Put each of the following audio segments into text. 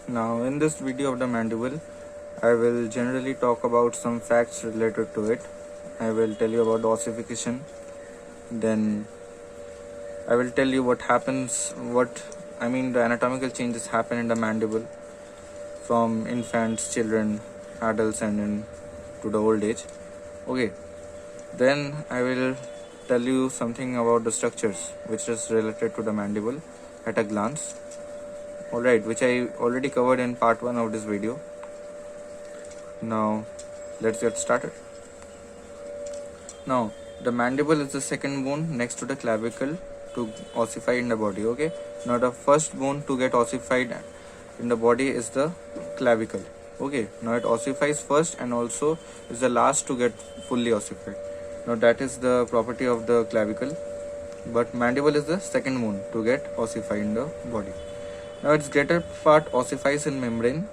Now in this video of the mandible, I will generally talk about some facts related to it. I will tell you about the ossification, then I will tell you what happens, the anatomical changes happen in the mandible from infants, children, adults and to the old age. Okay, then I will tell you something about the structures which is related to the mandible at a glance. Alright, which I already covered in part 1 of this video. Now let's get started. Now the mandible is the second bone next to the clavicle to ossify in the body. Okay, now the first bone to get ossified in the body is the clavicle. Okay, now it ossifies first and also is the last to get fully ossified. Now that is the property of the clavicle, but mandible is the second bone to get ossified in the body. Now its greater part ossifies in membrane.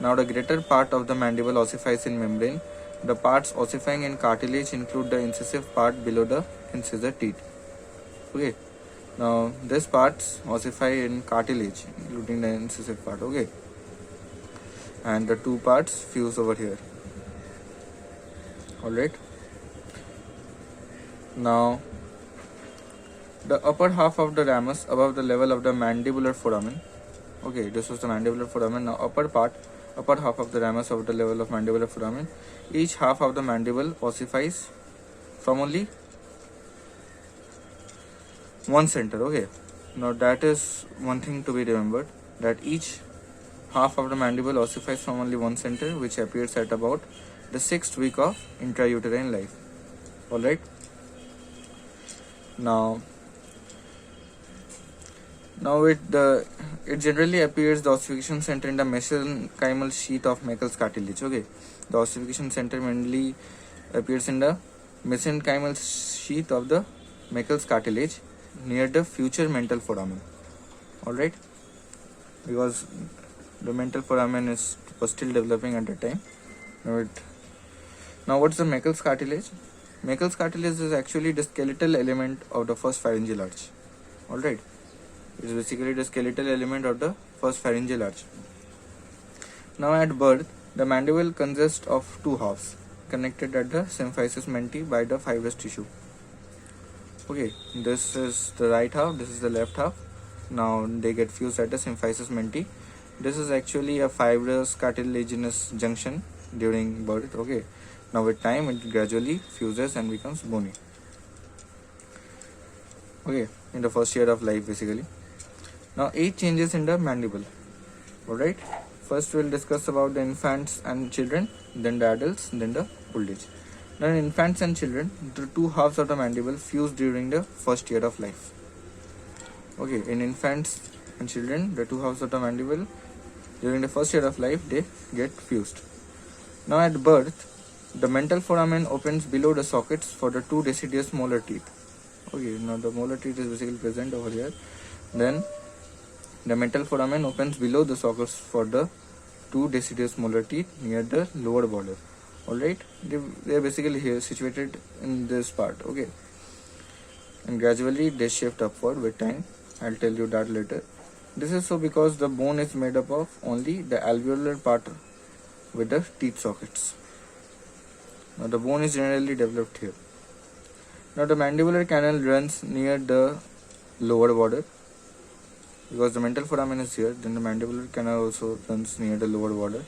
Now the greater part of the mandible ossifies in membrane. The parts ossifying in cartilage include the incisive part below the incisor teeth. Okay, now this parts ossify in cartilage including the incisive part. Okay, and the two parts fuse over here. Alright, now the upper half of the ramus above the level of the mandibular foramen. Okay, this was the mandibular foramen. Now upper half of the ramus of the level of mandibular foramen. Each half of the mandible ossifies from only one center. Okay, now that is one thing to be remembered, that each half of the mandible ossifies from only one center, which appears at about the 6th week of intrauterine life. Alright, now it generally appears the ossification center in the mesenchymal sheath of Meckel's cartilage. Okay, the ossification center mainly appears in the mesenchymal sheath of the Meckel's cartilage near the future mental foramen. Alright, because the mental foramen was still developing at that time. Now what's the Meckel's cartilage? Meckel's cartilage is actually the skeletal element of the first pharyngeal arch. Alright, it is basically the skeletal element of the first pharyngeal arch. Now at birth, the mandible consists of two halves connected at the symphysis menti by the fibrous tissue. Okay, this is the right half, this is the left half. Now they get fused at the symphysis menti. This is actually a fibrous cartilaginous junction during birth. Okay, now with time it gradually fuses and becomes bony. Okay, in the first year of life basically. Now 8 changes in the mandible. Alright, first we'll discuss about the infants and children, then the adults, then the old age. Now in infants and children, the two halves of the mandible fuse during the first year of life. Okay, in infants and children, the two halves of the mandible during the first year of life, they get fused. Now at birth, the mental foramen opens below the sockets for the two deciduous molar teeth. Okay, now the molar teeth is basically present over here. Then the mental foramen opens below the sockets for the two deciduous molar teeth near the lower border. Alright, they are basically here situated in this part. Okay, and gradually they shift upward with time. I'll tell you that later. This is so because the bone is made up of only the alveolar part with the teeth sockets. Now the bone is generally developed here. Now the mandibular canal runs near the lower border. Because the mental foramen is here, then the mandibular canal also runs near the lower border.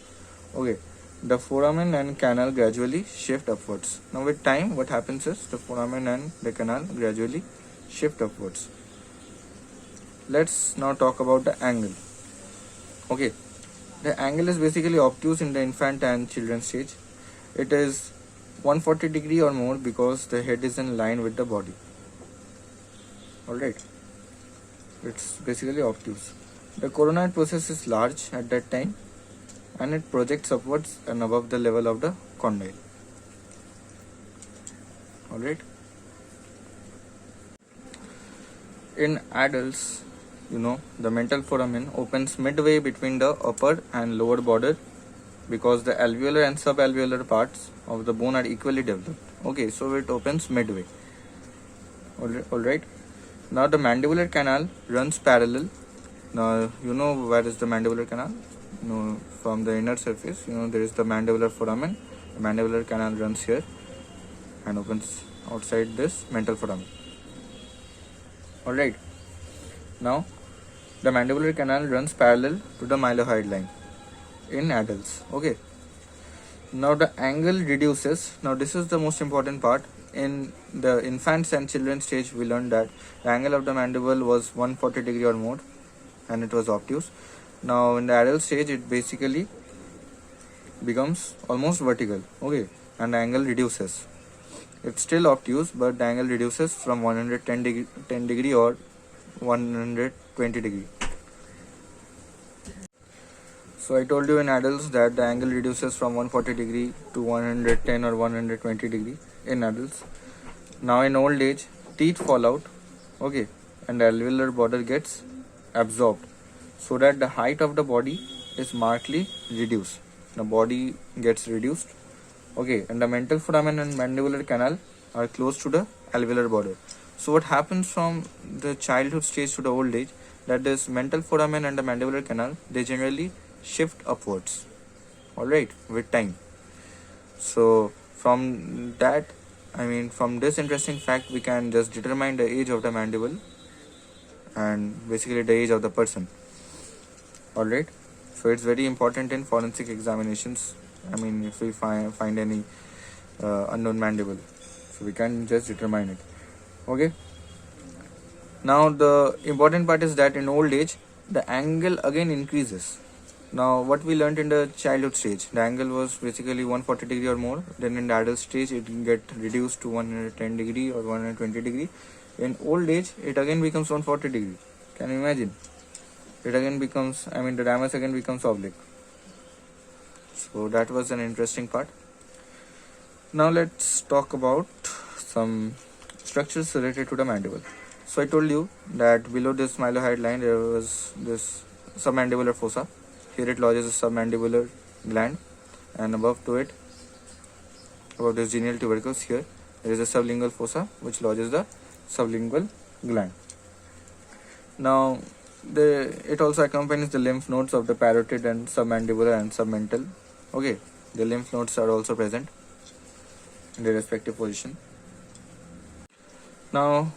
Okay, the foramen and canal gradually shift upwards. Now with time what happens is the foramen and the canal gradually shift upwards. Let's now talk about the angle. Okay, the angle is basically obtuse in the infant and children stage. It is 140 degree or more because the head is in line with the body. Alright, it's basically obtuse. The coronoid process is large at that time and it projects upwards and above the level of the condyle. Alright, in adults, the mental foramen opens midway between the upper and lower border because the alveolar and subalveolar parts of the bone are equally developed. Okay, so it opens midway. Alright, Now the mandibular canal runs parallel. Now you know where is the mandibular canal? from the inner surface, there is the mandibular foramen. The mandibular canal runs here and opens outside this mental foramen. Alright, now the mandibular canal runs parallel to the mylohyoid line in adults. Okay, now the angle reduces. Now this is the most important part. In the infants and children stage, we learned that the angle of the mandible was 140 degree or more and it was obtuse. Now in the adult stage, it basically becomes almost vertical. Okay, and the angle reduces. It's still obtuse, but the angle reduces from 110 degree or 120 degree. So I told you in adults that the angle reduces from 140 degree to 110 or 120 degree in adults. Now in old age, teeth fall out, okay, and the alveolar border gets absorbed, so that the height of the body is markedly reduced. The body gets reduced, okay, and the mental foramen and mandibular canal are close to the alveolar border. So what happens from the childhood stage to the old age, that this mental foramen and the mandibular canal, they generally shift upwards, alright, with time. So from that, from this interesting fact, we can just determine the age of the mandible and basically the age of the person. Alright, so it's very important in forensic examinations. If we find any unknown mandible, so we can just determine it. Okay, now the important part is that in old age, the angle again increases. Now what we learned in the childhood stage, the angle was basically 140 degree or more. Then in the adult stage, it get reduced to 110 degree or 120 degree. In old age, it again becomes 140 degree. Can you imagine? It again becomes, the ramus again becomes oblique. So that was an interesting part. Now let's talk about some structures related to the mandible. So I told you that below this mylohyoid line, there was this submandibular fossa. Here it lodges a submandibular gland, and above this genial tubercles, here there is a sublingual fossa which lodges the sublingual gland. Now it also accompanies the lymph nodes of the parotid and submandibular and submental. Okay, the lymph nodes are also present in their respective position. Now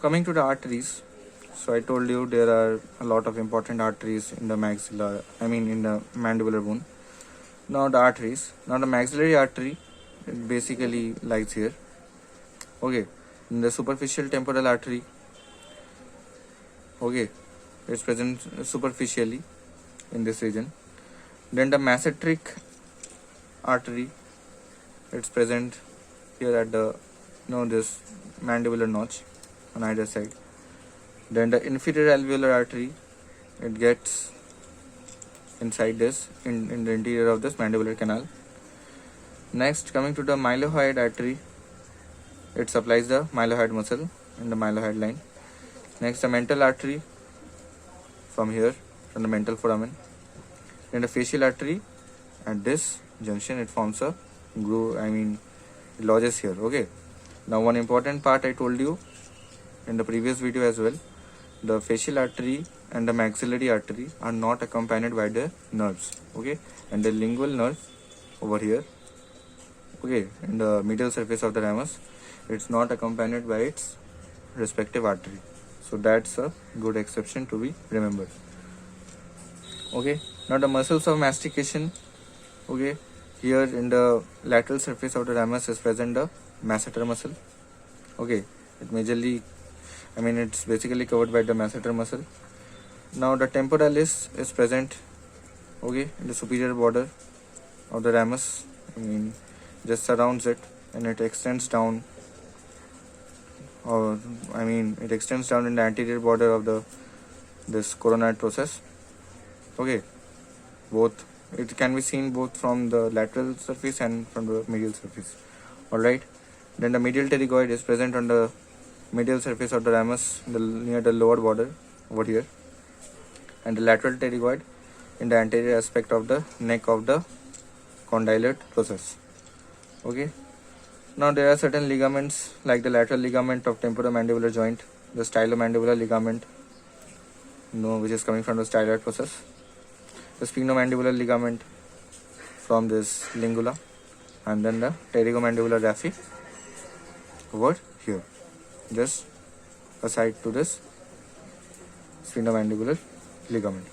coming to the arteries. So I told you there are a lot of important arteries in the maxilla, in the mandibular bone. Now the arteries. Now the maxillary artery, it basically lies here. Okay, in the superficial temporal artery. Okay, it's present superficially in this region. Then the masseteric artery, it's present here at the this mandibular notch on either side. Then the inferior alveolar artery, it gets inside this, in the interior of this mandibular canal. Next, coming to the mylohyoid artery, it supplies the mylohyoid muscle in the mylohyoid line. Next, the mental artery from here, from the mental foramen. Then the facial artery, at this junction, it forms a groove, it lodges here. Okay. Now one important part I told you in the previous video as well, the facial artery and the maxillary artery are not accompanied by the nerves. Okay, and the lingual nerve over here, okay, in the medial surface of the ramus, it's not accompanied by its respective artery. So that's a good exception to be remembered. Okay, now the muscles of mastication. Okay, here in the lateral surface of the ramus is present the masseter muscle. Okay, it majorly, it's basically covered by the masseter muscle. Now the temporalis is present, okay, in the superior border of the ramus. Just surrounds it, and it extends down, it extends down in the anterior border of this coronoid process. Okay, both, it can be seen both from the lateral surface and from the medial surface. Alright, then the medial pterygoid is present on the medial surface of the ramus near the lower border over here, and the lateral pterygoid in the anterior aspect of the neck of the condylate process. Okay, now there are certain ligaments like the lateral ligament of temporomandibular joint, the stylomandibular ligament, which is coming from the styloid process, the sphenomandibular ligament from this lingula, and then the pterygomandibular raphe over here, just aside to this sphenomandibular ligament.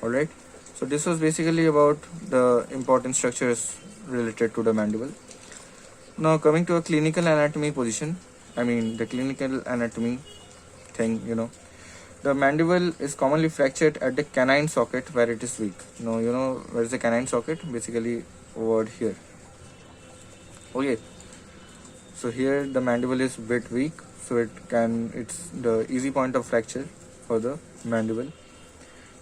Alright, so this was basically about the important structures related to the mandible. Now coming to a clinical anatomy position, the clinical anatomy thing, the mandible is commonly fractured at the canine socket where it is weak. Now where is the canine socket? Basically over here. Okay, so here the mandible is bit weak, so it's the easy point of fracture for the mandible.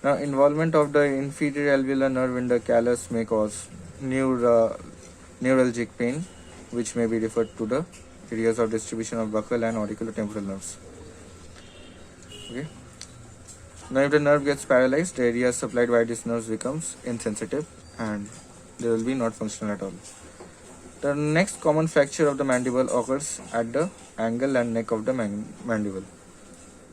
Now involvement of the inferior alveolar nerve in the callus may cause neuralgic pain, which may be referred to the areas of distribution of buccal and auriculotemporal nerves. Okay. Now if the nerve gets paralyzed, the area supplied by these nerves becomes insensitive and they will be not functional at all. The next common fracture of the mandible occurs at the angle and neck of the mandible.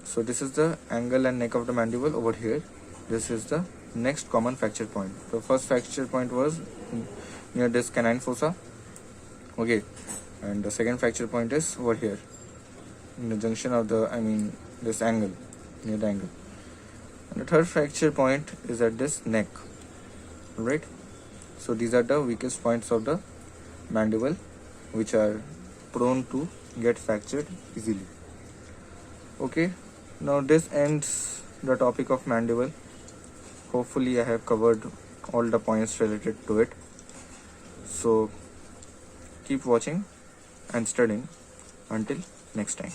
So this is the angle and neck of the mandible over here. This is the next common fracture point. The first fracture point was near this canine fossa. Okay, and the second fracture point is over here in the junction of the this angle, near the angle. And the third fracture point is at this neck. Alright, so these are the weakest points of the mandible which are prone to get fractured easily. Okay, now this ends the topic of mandible. Hopefully I have covered all the points related to it. So keep watching and studying. Until next time.